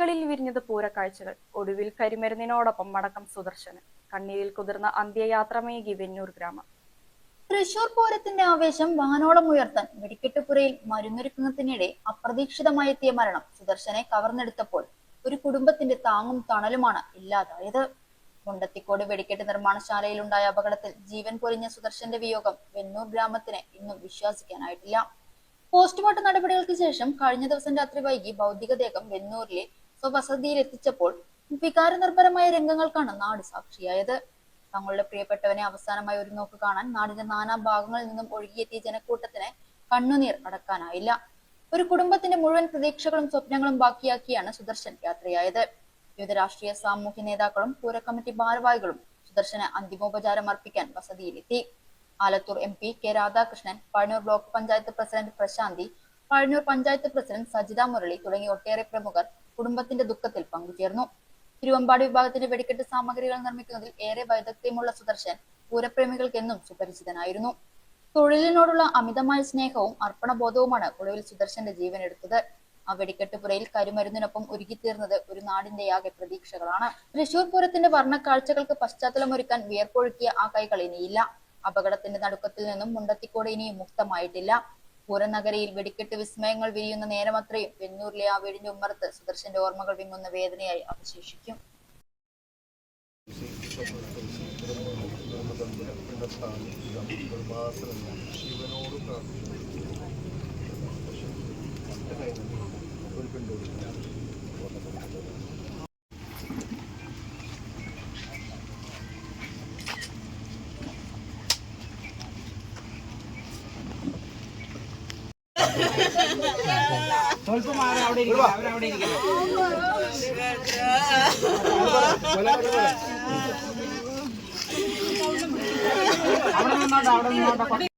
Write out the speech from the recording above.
കണ്ണികളിൽ വിരിഞ്ഞത് പൂരക്കാഴ്ചകൾ. ഒടുവിൽ കരിമരുന്നിനോടൊപ്പം മടക്കം സുദർശന്. കണ്ണീരിൽ കുതിർന്ന അന്ത്യയാത്രമേകി വെന്നൂർ ഗ്രാമം. തൃശൂർ പൂരത്തിന്റെ ആവേശം വാനോളം ഉയർത്താൻ വെടിക്കെട്ടുപുരയിൽ മരുന്നൊരുക്കുന്നതിനിടെ അപ്രതീക്ഷിതമായി എത്തിയ മരണം സുദർശനെ കവർന്നെടുത്തപ്പോൾ ഒരു കുടുംബത്തിന്റെ താങ്ങും തണലുമാണ് ഇല്ലാതായത്. മുണ്ടത്തിക്കോട് വെടിക്കെട്ട് നിർമ്മാണശാലയിലുണ്ടായ അപകടത്തിൽ ജീവൻ പൊലിഞ്ഞ സുദർശന്റെ വിയോഗം വെന്നൂർ ഗ്രാമത്തിന് ഇന്നും വിശ്വസിക്കാനായിട്ടില്ല. പോസ്റ്റ്മോർട്ടം നടപടികൾക്ക് ശേഷം കഴിഞ്ഞ ദിവസം രാത്രി വൈകി ഭൗതികദേഹം വെന്നൂരിലെ സ്വവസതിയിൽ എത്തിച്ചപ്പോൾ വികാരനിർഭരമായ രംഗങ്ങൾക്കാണ് നാട് സാക്ഷിയായത്. തങ്ങളുടെ പ്രിയപ്പെട്ടവനെ അവസാനമായി ഒരു നോക്ക് കാണാൻ നാടിന്റെ നാനാ ഭാഗങ്ങളിൽ നിന്നും ഒഴുകിയെത്തിയ ജനക്കൂട്ടത്തിന് കണ്ണുനീർ അടക്കാനായില്ല. ഒരു കുടുംബത്തിന്റെ മുഴുവൻ പ്രതീക്ഷകളും സ്വപ്നങ്ങളും ബാക്കിയാക്കിയാണ് സുദർശൻ യാത്രയായത്. വിവിധ രാഷ്ട്രീയ സാമൂഹ്യ നേതാക്കളും പൂരക്കമ്മിറ്റി ഭാരവാഹികളും സുദർശന് അന്തിമോപചാരം അർപ്പിക്കാൻ വസതിയിലെത്തി. Alathur MP K Radhakrishnan, Pazhanjur block panchayat president Prasanthi, Pazhanjur panchayat president Sajitha Murali തുടങ്ങി ഒട്ടേറെ പ്രമുഖർ കുടുംബത്തിന്റെ ദുഃഖത്തിൽ പങ്കുചേർന്നു. തിരുവമ്പാടി വിഭാഗത്തിന്റെ വെടിക്കെട്ട് സാമഗ്രികൾ നിർമ്മിക്കുന്നതിൽ ഏറെ വൈദഗ്ധ്യമുള്ള സുദർശൻ പൂരപ്രേമികൾക്കെന്നും സുപരിചിതനായിരുന്നു. തൊഴിലിനോടുള്ള അമിതമായ സ്നേഹവും അർപ്പണബോധവുമാണ് ഒടുവിൽ സുദർശന്റെ ജീവനെടുത്തത്. ആ വെടിക്കെട്ടുപുരയിൽ കരിമരുന്നിനൊപ്പം ഒരുക്കിത്തീർന്നത് ഒരു നാടിന്റെ ആകെ പ്രതീക്ഷകളാണ്. തൃശൂർ പൂരത്തിന്റെ വർണ്ണക്കാഴ്ചകൾക്ക് പശ്ചാത്തലമൊരുക്കാൻ വിയർപ്പൊഴുക്കിയ ആ കൈകൾ ഇനിയില്ല. അപകടത്തിന്റെ നടുക്കത്തിൽ നിന്നും മുണ്ടത്തിക്കോട് ഇനിയും മുക്തമായിട്ടില്ല. പൂരനഗരിയിൽ വെടിക്കെട്ട് വിസ്മയങ്ങൾ വിരിയുന്ന നേരമത്രയും വെന്നൂരിലെ ആ വീടിന്റെ ഉമ്മറത്ത് സുദർശന്റെ ഓർമ്മകൾ വിങ്ങുന്ന വേദനയായി അവശേഷിക്കും. അവിടെ